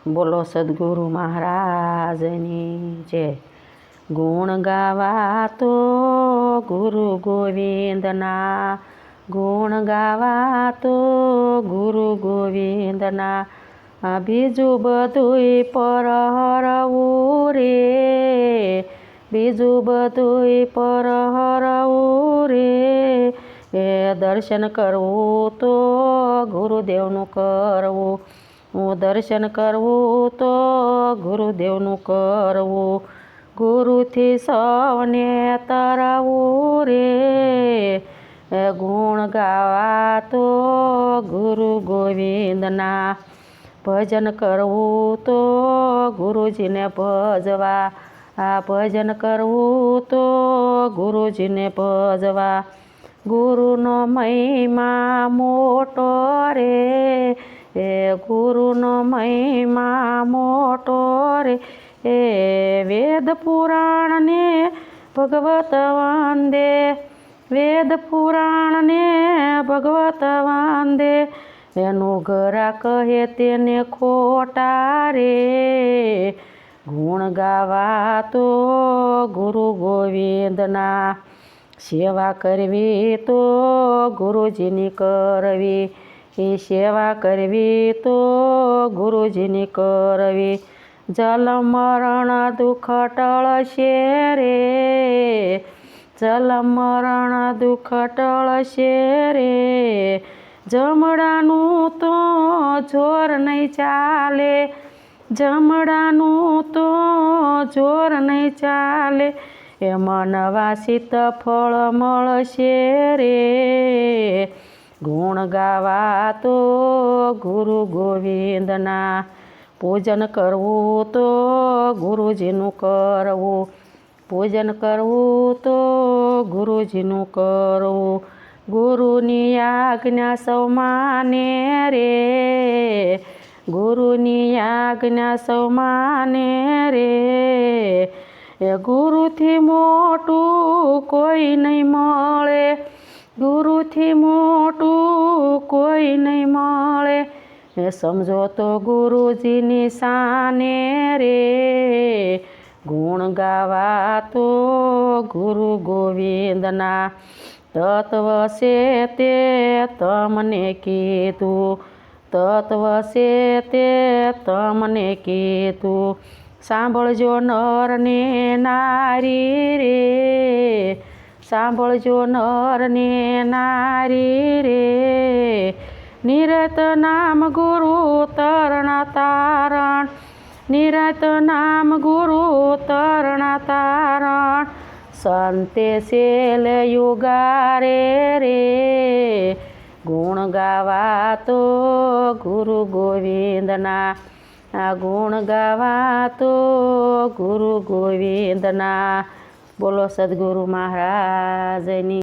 બોલો સદગુરુ મહારાજની જય. ગુણ ગાવા તો ગુરુ ગોવિંદના, ગુણ ગાવા તો ગુરુ ગોવિંદના, બીજું બધુંય પરહરવું રે, બીજું બધુંય પરહરવું રે. દર્શન કરવું તો ગુરુદેવનું કરવું, દર્શન કરવું તો ગુરુદેવનું કરવું, ગુરુથી સૌને તરવું રે. ગુણ ગાવા તો ગુરુ ગોવિંદના, ભજન કરવું તો ગુરુજીને ભજવા, ભજન કરવું તો ગુરુજીને ભજવા. ગુરુનો મહિમા મોટો રે, ગુરુનો મહિમા મોટો રે. વેદ પુરાણને ભગવત વંદે, વેદ પુરાણને ભગવત વંદે. એનું ઘરા કહે તેને ખોટા રે. ગુણ ગાવા તો ગુરુ ગોવિંદના, સેવા કરવી તો ગુરુજીની કરવી, સેવા કરવી તો ગુરુજીની કરવી. જન્મ મરણ દુઃખ ટળશે રે, જન્મ મરણ દુઃખ ટળશે રે. જમડાનું તો જોર નહીં ચાલે, જમડાનું તો જોર નહીં ચાલે. એમાં નવા સીતફળ મળશે રે. ગુણ ગાવા તો ગુરુ ગોવિંદના, પૂજન કરવું તો ગુરુજીનું કરવું, પૂજન કરવું તો ગુરુજીનું કરવું. ગુરુની આજ્ઞા સૌ માને રે, ગુરુની આજ્ઞા સૌ માને રે. ગુરુથી મોટું કોઈ નહીં મળે, ગુરુથી મોટું કોઈ નહીં મળે. સમજો તો ગુરુજીની શાને રે. ગુણ ગાવા તો ગુરુ ગોવિંદના, તત્વ છે તે તમને કીધું, તત્વ છે તે તમને કીધું. સાંભળજો નર ને નારી રે, સાંભળજો નર ને નારી રે. નિરત નામ ગુરુ તરણા તારણ, નિરત નામ ગુરુ તરણા તારણ. સંતે શેલ યુગારે રે. ગુણ ગાવા તો ગુરુ ગોવિંદના, ગુણ ગાવા તો ગુરુ ગોવિંદના. બોલો સદગુરુ મહારાજની.